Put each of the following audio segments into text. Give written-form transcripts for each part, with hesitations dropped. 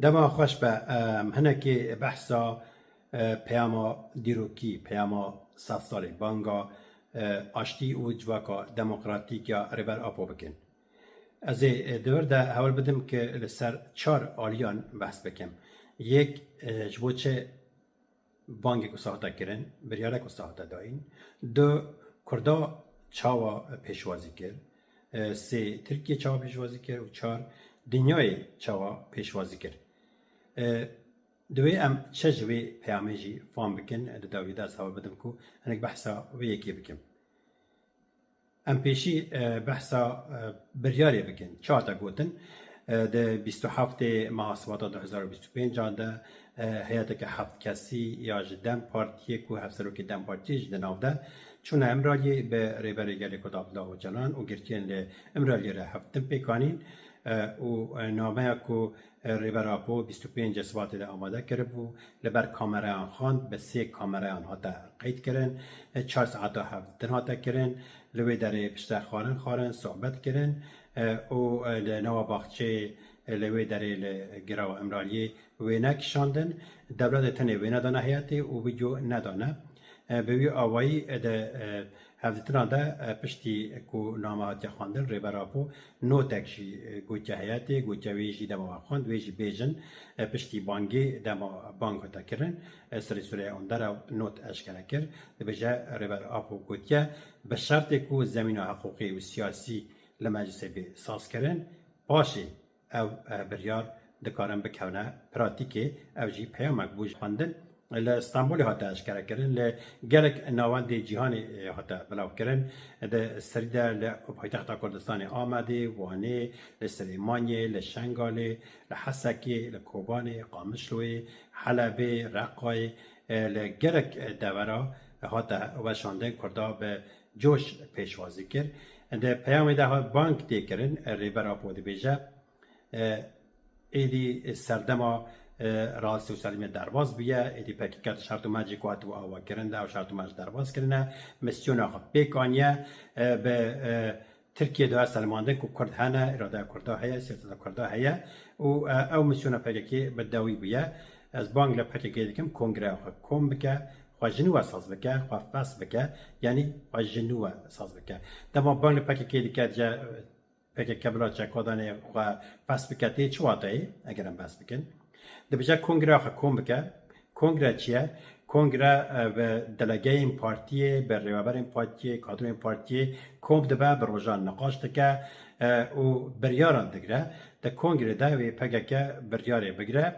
دما خوش به هنکی بحثا پیاما دیروکی پیاما 100 سالی بانگا آشتی و جواکا دموکراتیک یا ریبر آپو بکن. از دور ده حال بدم که لسر 4 آلیان بحث بکم. یک جبوچه بانگی که ساخته کرن بریاره که ساخته داین. دو کردا چاوا پیشوازی کرد. سه ترکیه چاوا پیشوازی کرد و 4 دنیای چاوا پیشوازی کرد. دوی ام چه جوی پیامجی فهم بکن داوید از حال بدم کو هنگ بحثا و یکی بکم. ام پیشی بحثا بریاری بکن. چهار تا گوتن ده 27 ماه 2025 ده هیئت که 7 کسی یا جدن پارتی کو 7 که دم پارتی جدن آفده چون امرالی به ریبری گلی کتاب داو جلان و گرتین ل امرالی را هفتم پیکانین و نامه کو ریبر آپو 25 سوات ده آماده کرده بو لبر کامره آن خواند به 3 کامره آن هاتا قید کردن 4 ساعت هفتن هاتا کردن لوی در پشت خارن صحبت کردن و لنوا باخچه لوی در گراو امرالی وینا کشاندن دولت تنه وینا دانه حیاتی و ویدیو ندانه به وی آوایی ده هفتن ده پشتی کو نامات خواندن ریبر آپو نوتکشی گوچه حیاتی گوچه ویجی دما خواند ویجی بیجن پشتی بانگی دما بانگ هتا کرن سری اون در نوت اشکره کرد بجا ریبر آپو گوچه به شرط کو زمین حقوقی و سیاسی لمجلس بی ساز کرن باشی او بریار دکارن بکونه پراتیکی او جی پیامک بوج خواندن لإسطنبول هاتا اشکره کرن لگلک نواند جهانی هاتا بلاو کرن ده سریده لپایتخت کردستان آمده وانه لسلیمانیه لشنگاله لحسکی لکوبانه قامشلوی حلبه رقای لگلک دورا هاتا وشاندن کرده به جوش پیشوازی کرد ده پیام ده ها بانک دی کرن ریبر آپو دی بیجه ایدی سردما رئاستی و سلیمی درواز بیه ایدی پکیکت شرط و مجی کوات و آوا کرنده و شرط و مج درواز کرنه مسیون آخه پیکانیه به ترکیه دو سلماندن که کرد هنه اراده کرده هیا سیاست کرده هیا و او مسیون پکیکی به داوی بیه از بانگ لپکیکی دیکم کنگره آخه کم بکه خواه جنوه ساز بکه خواه فس بکه یعنی خواه جنوه ساز بکه دما بانگ لپکیکی دیکه جا پکیکی بلا چه کدانه خواه فس بکه تی چواته ای اگرم بس بکن دبجا کنگره آخه کم بکه کنگره چیه؟ کنگره به دلگه این پارتیه به ریوابر این پارتیه کادر این پارتیه کم دبه به روژان نقاش دکه و بریاران دگره ده کنگره ده و پکیکی بریاره بگره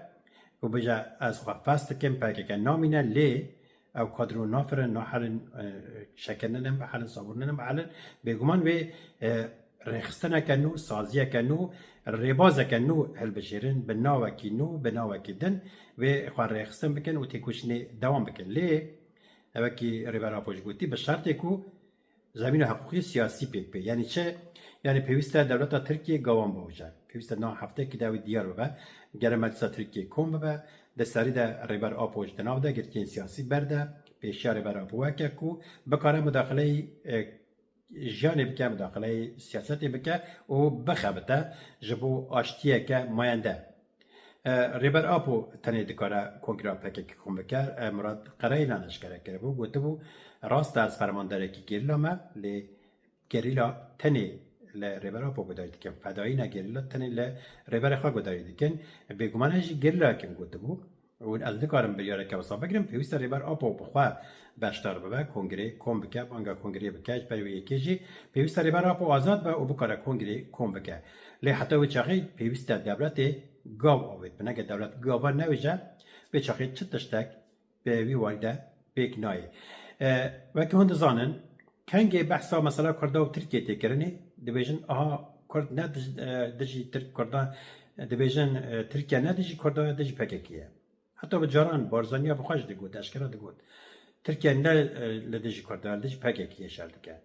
و بجا از خواه فست کم پکیکی نامینه لی او کادرو نافرن نحرن شکننن بحالن صابرنن بحالن بگمان و رخصتنا کنو سازیه کنو ریبازه کنو هل بشیرن بناوه کنو بناوه کدن و خواه رخصتن بکن و تکوشنی دوام بکن لی اوکی ریبر آپوش گوتی به شرطی که زمین حقوقی سیاسی پیک پی یعنی چه؟ یعنی پیوسته دولت ترکیه گوام باوجه پیوسته نا هفته که داوی دیار ببه گره مجلس ترکیه کم ببه دستاری ده ریبر آپوش دناو ده گرچین سیاسی برده پیشیا ریبر آپوه که کو بکاره مداخله جانه بکه مداخله سیاستی بکه و بخبته جبو آشتیه که ماینده ریبر آپو تنه دکاره کنگره پکه که کم بکه مراد قرای نانش کرده کرده بو گوته بو راست از فرمانداره که گریلا ما لی گریلا تنه ریبر آپو گدایی دیکن فدایی نه گریلا تنه ریبر خواه گدایی دیکن بگمانه جی گریلا کم گوته بو و از دکارم بریاره که وصاب بگیرم پیوست ریبر آپو بخواه باشتار ببه کنگره کم بکه بانگا کنگره بکهش بروی یکیجی پیوست ریبر آپو آزاد به او بکاره کنگره کم بکه لی حتی و چاقی پیوست دولت گاو آوید بناگه دولت گاوا نویجه به چاقی چه تشتک به وی وارده بیک نای و که هند زانن کنگه بحثا مثلا کرده و ترکیه تکرنی دبیجن آها کرد نه دجی ترک کرده دبیجن ترکیه نه دجی کرده دجی پکیه حتی به جاران بارزانیا بخواهش دگود اشکره دگود ترکیه نه لدیجی کرده لدیجی پکیه شرده که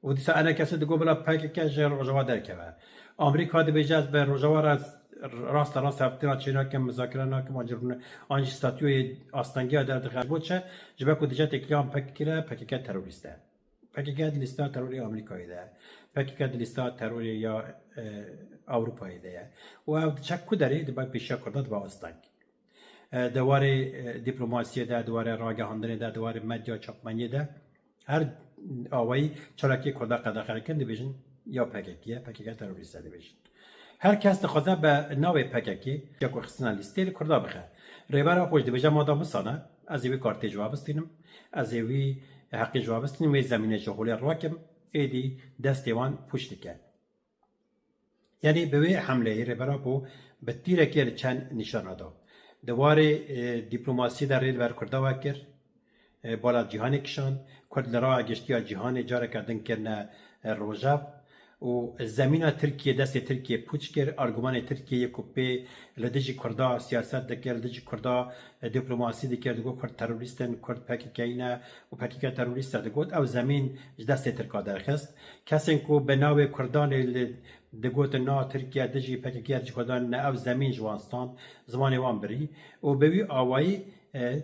و دیسا انا کسی دگو بلا پکیه جر روجوا درکه آمریکا دبیجاز به روجوا راست هفتینا چینا که مذاکره ناکم آنجی ستاتیوی آستانگی ها در دخل بود چه جبه که دیجا تکیام پکیه تروریسته پکیه لیستا تروری آمریکایی ده پکیکا دلیستا تروری یا اروپایی ده و او چک کدری دبای پیشا کرداد با استانگ دواره دیپلماسی ده دواره راگهاندن ده دواره مدیا چاپمنی ده هر آوایی چلاکی کرده قدر خرکن دیویژن یا پکیکا تروریست دیویژن هر کس دخوازه به ناو پککی یا که خستنا لیستی کرده بخه ریبارا پوش دیویژن مادا بسانه از ایوی کارتی جواب استینم از ایوی حقی جواب استینم و زمینه جهولی راکم ایدی دستیوان پشت که یعنی به وی حمله ریبارا پو به تیره که چند نشانه دا دواره دیپلماسی در ریل بر کرده وکر بالا جهانی کشان کرد لرا گشتی جهان جاره کردن کرنه روژاب و زمین ترکیه دست ترکیه پوچ کرد ارگومان ترکیه کوپی لدیجی کرده سیاست دکر لدیجی کرده دیپلماسی دکر دگو کرد تروریستن کرد پکیکاینا و پکیکا تروریست دگود او زمین دست ترکا درخست کسی کو به ناو کردان دگوت نا ترکیه دجی پکیکا دجی کردان نه او زمین جوانستان زمان وان بری و بوی آوایی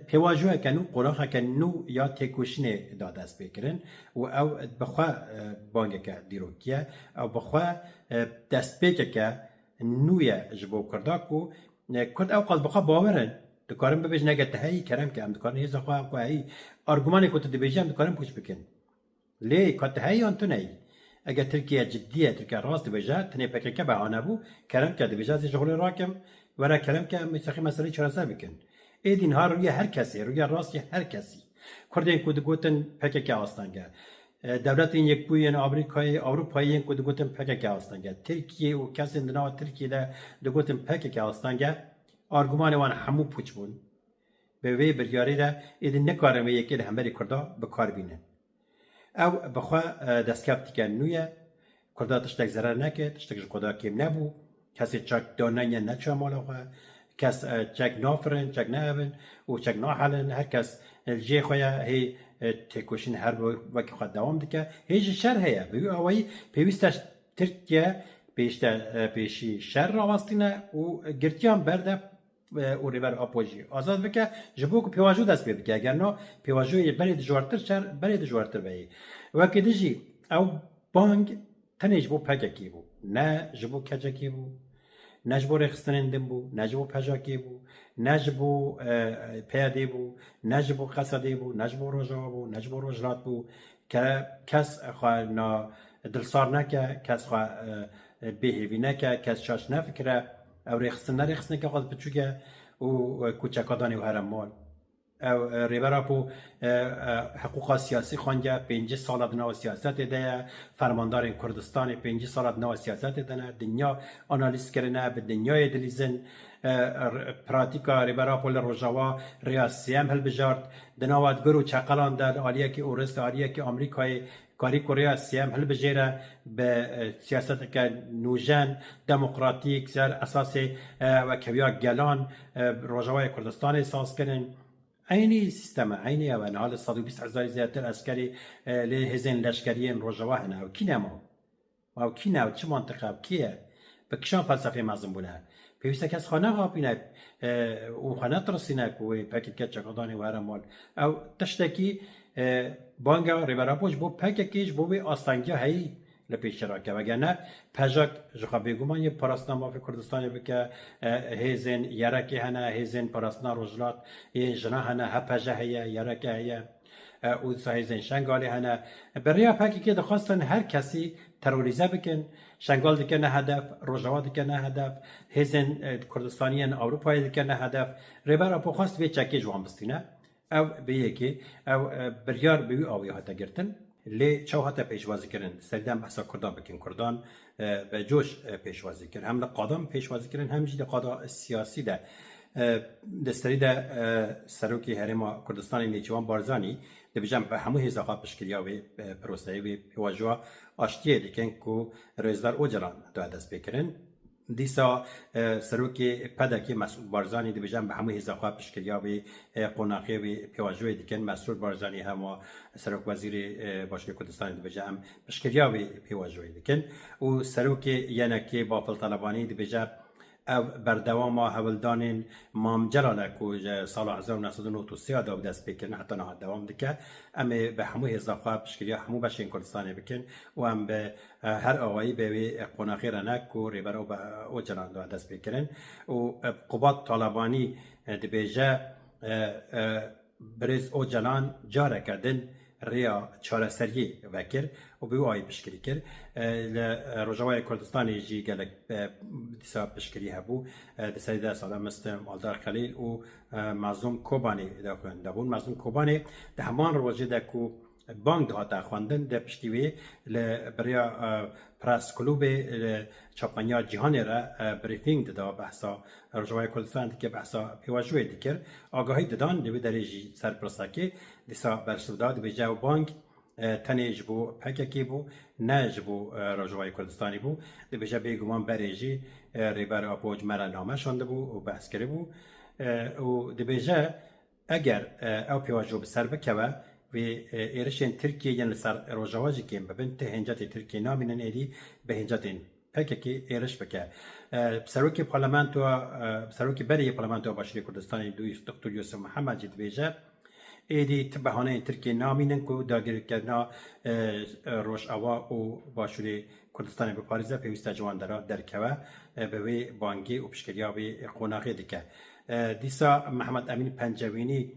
پیواجوه کنو قراخه کنو یا تکوشنه داده است بکرن و او بخوا بانگه که دیروکیه او بخوا دست بکه که نویه جبو کرده کو کرد او قصد بخوا باورن دکارم ببیج نگه تهایی کرم که هم دکارن هیزا خواه که هایی ارگومانی که تو دبیجه هم دکارم پوش بکن لی که تهایی آنتو نهی اگر ترکیه جدیه ترکیه راست دبیجه تنه پکه که بهانه بو کرم که دبیجه زی شغل راکم ورا کرم که مستخی مسئله چراسه بکن ایدین ها روی هر کسی روی راستی هر کسی کردن کد گوتن پکه آستانگه دولت این یک بوین اروپایی کد گوتن پکه آستانگه ترکیه و کسی دنیا ترکیه ده گوتن پکه آستانگه آرگومان وان همو پوچ بون به وی بریاری ده ایدین نکارم یکی ده همبری کرده بکار بینه او بخوا دستکفتی که نویه کرده تشتک ضرر نکه تشتک جکودا کم نبو کسی چاک دانه نچه مالا خواه کس چک نافرن چک نهبن و چک ناحلن هر کس الجی خویا هی تکوشین هر وقت خود دوام دکه هیچ شر هیا بیو آوایی پیوستش ترکیه پیشی شر راوستینه و گرتیان برده و ریبر آپوژی آزاد بکه جبو که پیواجو دست بکه اگر نه پیواجو بری دجوارتر شر بری دجوارتر بایی وقتی دیجی او بانگ تنیج بو پککی بو نه جبو کجکی بو نجبو رخصتنندم بو نجبو پجاکی بو نجبو پیاده بو نجبو قصدی بو نجبو روجا بو نجبو روجرات بو که کس خواه نا دلسار نکه کس خواه بهیوی نکه کس شاش نفکره او رخصتن که خواهد بچوگه و کوچکادانی و هرم مال او ریبرا پو حقوق سیاسی خونجا 5 سال دنیا سیاست ده فرماندار کردستان 5 سال دنیا سیاست ده دنیا آنالیز کرده به دنیای دلیزن پراتیکا ریبرا پو روجاوا ریاسی هم هل بجارد دنواد گرو چقلان در آلیه که اورست آلیه که آمریکای کاری کوریا سیام هل بجیره به سیاست که نوجن دموکراتیک سر اساس و کویا گلان روجاوای کردستان اساس کردن عینی سیستم عینی و نهال 120,000 زیادتر عسکری لهزین لشکریین روجاوا هنه و کی نمو و کی نمو چه منطقه و کیه به کشان فلسفه مازم بونه پیوسته کس خانه غابینه و خانه ترسینه که پاکت که چکادانی و هرمال او تشتکی بانگا ریبرا پوش بو پککیش بو بی آستانگی هایی لپیش راکه وگرنه پجاک جخوا بگومان یه پاراستنا مافی کردستانی بکه هیزین یرکی هنه هیزین پاراستنا روجلات یه جنا هنه ها پجا هیا یرکی هیا او هیزین شنگالی هنه بریا پکی که دخواستن هر کسی تروریزه بکن شنگال دکه نه هدف روجاوا دکه نه هدف هیزین کردستانیان اروپایی دکه نه هدف ریبرا پو خواست به چکی جوان بستینه او بیه که او بریار بیوی آوی هاتا گرتن لی چو هاتا پیشوازی کرن سریدن بحثا کردان بکن کردان به جوش پیشوازی کرن هم قادم پیشوازی کرن هم جید قادا سیاسی ده دستری ده سروکی هرما کردستان نیچوان بارزانی ده بجم به همو هزاقا پشکریا و پروسایی و پیواجوا آشتیه دیکن که رویزدار او جران دو دست بکرن دیسا سروکی پدکی مسئول بارزانی دی بجام به همه هزاقا پشکریا و قناقی و پیواجوی دیکن مسئول بارزانی هم سروک وزیر باشگاه کردستان دی بجام پشکریا و پیواجوی دیکن و سروکی یعنی که با فلطلبانی دی بجام او بردوام هولدان مام جلاله کو سال 1993 دا دست بکن حتی نه دوام دکه ام به همو هزاقا بشکریا همو بشین کردستانی بکن و ام به هر آوایی به قناقی رنک کو ریبرو به او جلان دا دست بکنن و قبات طالبانی دبیجه برز او جلان جاره کردن ریا چاره سریع وکر و به آی بشکری کرد لروجوای کردستانی جی گلک دیسا بشکری هبو دیسای ده ساله مثل مالدار خلیل و مظلوم کوبانی داخل بون مظلوم کوبانی ده همان روزی ده کو بانک دهات خواندن ده پشتیوی بریا پراس کلوب چاپانیا جهانی را بریفینگ داده بحثا روجوای کردستان که بحثا پیواجوی دیگر آگاهی دادن دوی درجی سرپرستی دیسا برسوداد به جو بانک تنیج بو پککی بو نج بو روجوای کردستانی بو دی بجا بیگمان برجی ریبر اپوج مرا نامه شونده بو و بحث کرده بو و دی بجا اگر او پیواجو بسر بکوه و ایرشین ترکیه یعنی سر روجواجی که ببین تهنجات ترکیه نامینن ایدی به هنجاتین پککی ایرش بکه سروکی پارلمانتو سروکی بری پارلمانتو باشری کردستانی دوی دکتر یوسف محمد جد بیجه ایدی تبهانه ترکیه نامینن کو داگیر کردنا روش آوا و باشری کردستانی به پاریزه پیوسته جوان در کوا به وی بانگی و پشکریا به قناقی دیگه دیسا محمد امین پنجوینی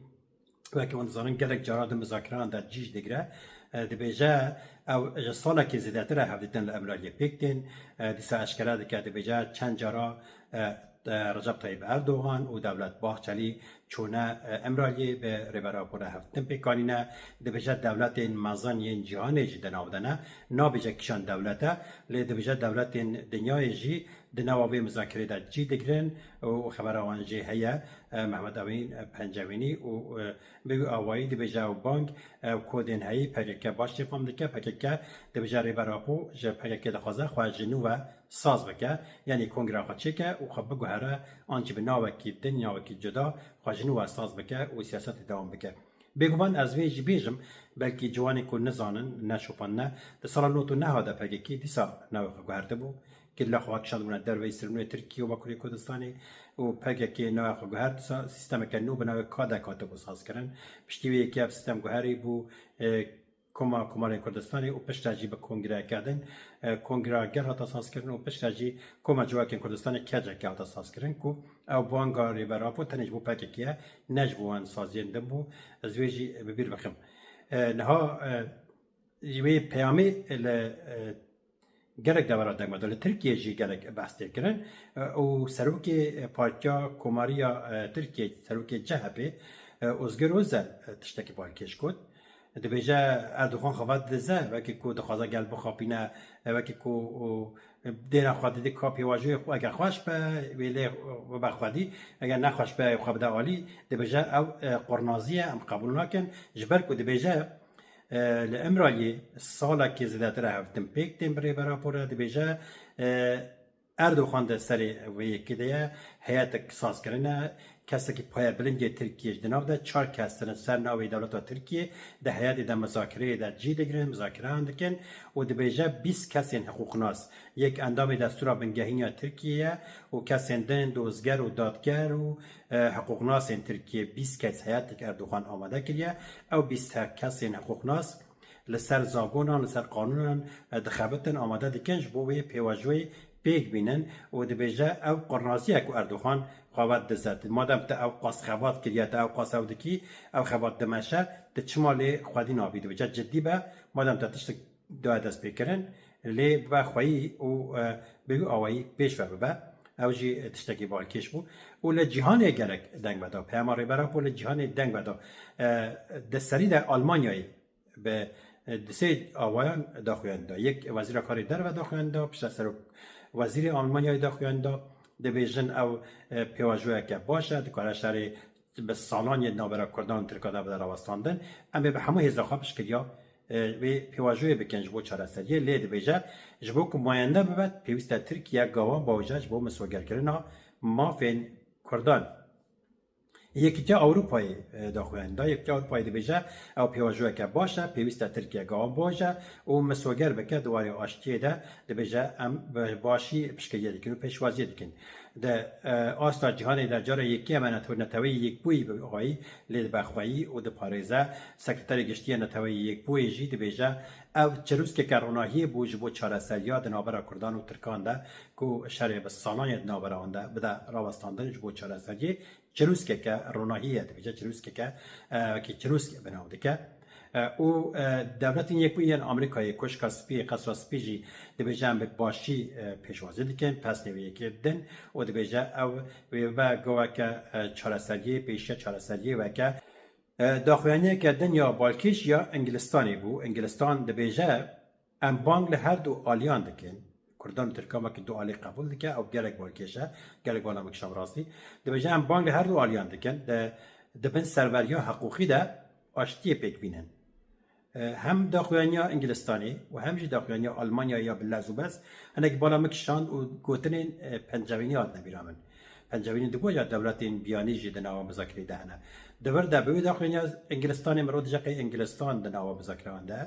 و که اون زنان گرگ جراد مذاکران در جیش دیگره دبیجه او ساله که زیادتر هفدیدن لامرالی پیکتین دیسا اشکره دیگه دبیجه چند جرا رجب طیب اردوغان و دولت باخچلی چونه امرالی به ریبرا پور هفتن پیکانینه دبیجه دولت این مازن این جهانی جی دناودنه نابیجه کشان دولته لی دبیجه دولت این دنیای جی دناوی مذاکره در جی دگرن و خبر آوان جی هیا محمد امین پنجوینی و بگو آوایی دبیجه و بانک کودین هایی پککه باش فهم دکه پککه دبیجه ریبرا پو جه پککه دخوازه خواه جنو و ساز بکه یعنی کنگره خواه چکه و خب بگو هره آنچه به ناوکی دنیاوکی جدا جنو ساز بکه و سیاست دوام بکه بگوان از ویج بیجم بلکه جوانی که نزانن نشوپن نه در سال نوتو نهاده پگکی دیسا نوخه گوهرده بو که لخواه کشان بونه در وی سرمونه ترکیه و باکوری کردستانی و پگکی نوخه گوهر دیسا سیستم که نو بناوه کاده کاتبو ساز کرن پشتیوی یکی اف سیستم گوهری بو کمال کردستانی و پشت راجی به کنگره کردن کنگره گر هات اساس کردن و پشت راجی کم جواکن کردستانی کجا که هات اساس کردن کو او بانگاری براپو تنج بو پکیه نجبوان سازین دم بو زویجی ببیر بخم نها جوی پیامی ل گرک دورات دم دل ترکیه جی گرک بحث کردن او سروکی پارتیا کماریا ترکیه سروکی جهبه ازگر وزل تشتکی بارکش کد دبیجه اردوغان خواد دزه وکی کو دخوازه گل بخوابینه وکی کو دینا خواهد دی کاپی واجوی اگر خواهش به ویلی و بخوادی اگر نخواهش به خواب ده عالی دبیجه او قرنازیه هم قبول نکن جبر کو دبیجه لامرالی ساله که زده تره هفتم پیک تیم بری برا پوره دبیجه اردوغان ده سری و یکی دیه حیات ساز کرنه کسی که پای بلندی ترکیه جناب ده چهار کسان سر ناوی دولت ترکیه ده حیات ده مذاکره ده جی دگرن مذاکره اندکن و ده بیجه 20 کسی حقوق ناس یک اندام دستور بنگهینی ترکیه و کسی دن دوزگر و دادگر و حقوق ناس ترکیه 20 کس حیات که اردوغان آماده کریه او 20 کسی حقوق ناس لسر زاگونان لسر قانونان دخابتن آماده دکنج بوی پیواجوی پیک بینن و دبیجه او قرنازیه که اردوغان خواهد دزد مادم تا او قاس خواد کریه تا او قاس او دکی او خواد دمشه تا چمالی خوادی نابی دبیجه جدی به مادم تا تشت دو دست بکرن لی با خواهی و بگو آوایی پیش و به او جی تشتکی بالکش بو و لجیهان گرک دنگ بدا پیاماری برا بو لجیهان دنگ بدا دستری در آلمانیایی به دسته آوایان داخوینده یک وزیر کاری در و داخوینده پشت سر وزیر آلمانیای داخوینده دبیجن او پیواجوه که باشه دکاره شهری به سالان یه نابرا کردان ترکاده بدر آوستاندن اما به همه هزا خوابش کریا به پیواجوه بکن جبو چاره سریه لی دبیجه جبو که ماینده ببد پیوسته ترکیه گاوان باوجه جبو مسوگر کرنا مافین کردان یکی که اروپایی داخوینده یکی اروپایی دبیجه او پیواجوه که باشه پیوسته ترکیه گاوان باشه و مسوگر بکن دواری آشتیه ده دبیجه ام باشی پشکریه دیکن و پیشوازیه دیکن ده آستا جهانی در جاره یکی من نتوی یک بوی به آقایی لید بخوایی و ده پارێزە سەکرتەری گشتیە نەتەوەی یەک بوویژی دەبێژە ئەو چروسکێکە کەڕۆناهی بوو ji بۆ چارەسەریya di navbera Kurdan û Tirkan de ku şerê bi salaniyê di navbera wan de bide rawestandin ji bo çareseriyê çirûskeke ronahiyê dibêje çirûskeke ki çirûsk bi nav dike û devletên yekbûyên Amerîkayê koşka spî qesra spî jî dibêje bi başî pêşwazî dikin pesnêviyekê didin û dibêje ew ve goveke çareseriyê pêşiya çareseriyê weke daxuyaniyeke dinya balkîş ya Ingilistanê bû Inglistan dibêje em bang li her du aliyan dikin Kurdan û Tirkan wekî du alî qebûl dike ew gelek balkêş e gelek vala mikşam rastî dibêje em bang li her du aliyan dikin dibin serveriya heqûqî de aştiyê pêk bînin hem daxuyaniya Ingilistanê û hem jî daxuyaniya Almanyayê ya bi lez û bes hinek bala mikişand û gotinên pencevînî hatine bîra min pencevînî digoya devletên biyanî jî di nava muzakirê de hene divir de bi wê daxuyaniya Ingilistanê mirov diceqê Ingilistan di nava muzakiran de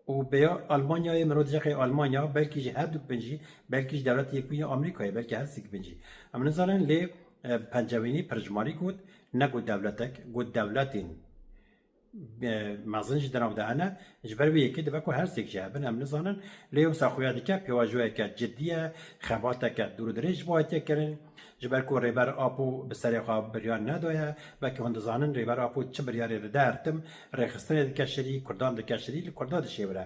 û beya Almanyayê mirov diceqê Almanya belkî jî her du bin jî belkî jî devletê yekbûyî Amerîkayê belkî her sîk bin jî em nizanin lê pencevînî pirjmarî got ne got devletek got devletên mezin ji di nav de hene ji ber wê yekê dibe ku her sêk jî hebin em nizanin lê wisa xuya dike pêvajoyeke ciddî ye xebateke dûrdirêj ji bo hatiye kirin ji ber ku rêber apo bi serê xwe biryar nedaye vekî hûn dizanin rêber apo çi biryarê li dertim rêxistinê dike şerî Kurdan dike şerî li Kurda dişêvire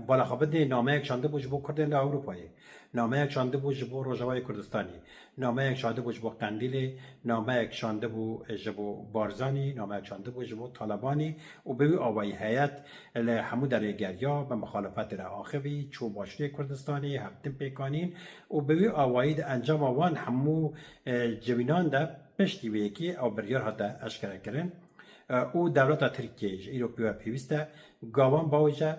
bala xwe bidê nameyek şandibû ji bo Kurdên li Ewropayê nameyek şandibû ji bo Rojavayê Kurdistanê nameyek şandibû ji bo Qendîlê nameyek şandibû ji bo Barzanî nameyek şandibû ji bo Talebanî û bi wî awayî heyet li hemû derê geriya bi mixalefetê re axivî çû başûrê Kurdistanê hevtin pêkanîn û bi wî awayî di encama wan hemû civînan de piştî wê yekê ew biryar hate eşkerekirin û dewleta Tirkiyeyê ji îro pêwe pêwîst e gavan bawêje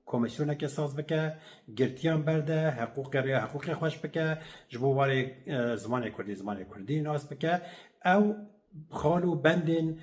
komisyoneke saz bike girtiyan berde heqûqê xweş bike ji bo warê zimanê Kurdî nas bike ew xal û bendên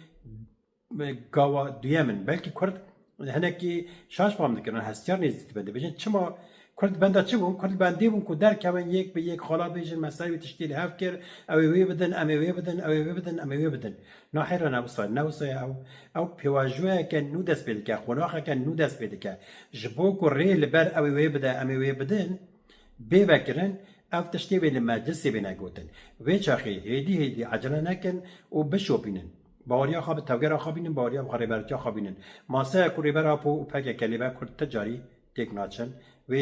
gawa duyemin belkî Kurd hinekî şaş fam dikirin hestiyar nêzî dibe dibêjin çima Kurd benda çi bûn Kurd bendê bûn ku derkevin yek bi yek xala bêjin meselê wî tiştî li hev kir ew ê wê bidin em ê wê bidin ew ê wê bidin em ê wê bidin nahêra newsaya ew pêvajoyeke nû dest pê dike xwenaxeke nû dest pê dike ji bo ku rê li ber ew ê wê bide em ê wê bidin bê vekirin ev tiştê wê li meclisê bê negotin wê çaxê hêdî hêdî ecele nekin û bişopînin باوریا خواب تاگر خوابی نم باوریا بخاری برچا خوابی نم ماسه کوری برا پو پک کلیبه کرد تجاری تک ناچن و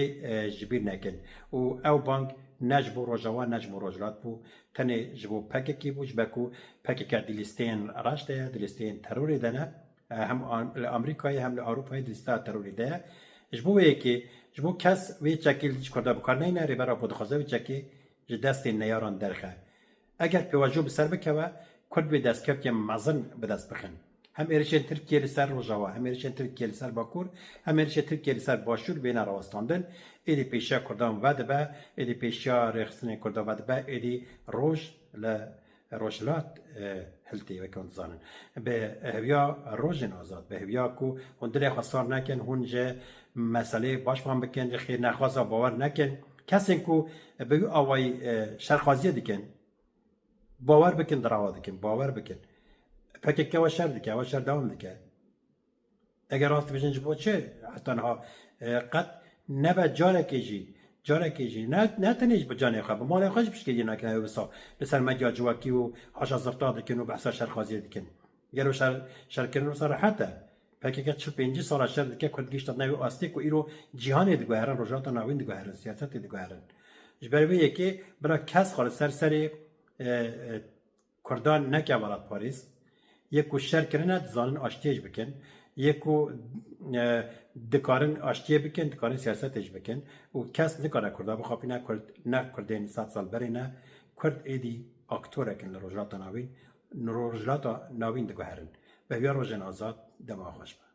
جبیر نکن و او بانک نجبو روجوان نجبو روجلات بو تنه جبو پک کی بو جبکو پک که دلیستین راشته دلیستین تروری دنه هم امریکایی هم اروپایی دلیستا تروری ده جبو یکی جبو کس وی چکیل کرده بکار نه نه برا پو دخوازه وی چکی جدست نیاران درخه اگر پیواجو بسر بکوه Kurd ve destkeftiyên mezin bi dest bixin. Hem êrişên Tirkiye li ser Rojava, hem êrişên Tirkiye li ser Bakur, hem êrişên Tirkiye li ser Başûr bêne rawestandin. Êdî pêşiya Kurdan ve dibe, êdî pêşiya rêxistinên Kurdan ve dibe, êdî roj li rojhilat hiltê weke hûn dizanin. Bi heviya rojên azad, bi heviya ku hûn dilê xwe sar nekin, hûn ji meselê baş fan bikin, ji xêrnexwaza bawer nekin. Kesên ku bi wî awayî şerxwaziye dikin, باور بکن دراوا دکن باور بکن فکر که و شر دکه و شر دوام دکه اگر راست بجنج بود چه حتی نه قد نبا جاره کیجی نه تنیج به جانه خواب مال خوش بشکلی نه کنه بسا لسر مدیا جواکی و حاشا زفتا دکن و بحثا شر خازی دکن گرو شر کنن و صراحته فکر که 45 سال شر دکه کد گیشت نوی آستیک و ایرو جهان دیگه هرن رجات نوین دیگه هرن سیاست دیگه هرن جبرای یکی برای کس خالص سری Kurdan neke velat Paris, yekû şer kirine dizanin aştiyê bikin, yekû dikarin aştiyê bikin, dikarin siyasetê bikin û kes nikare Kurda bixapîne Kurd ne Kurdên 100 sal berê ne Kurd êdî aktorekin li rojhilata navîn, rojhilata navîn diguherin. Bi heviya rojên azad dema xweş be.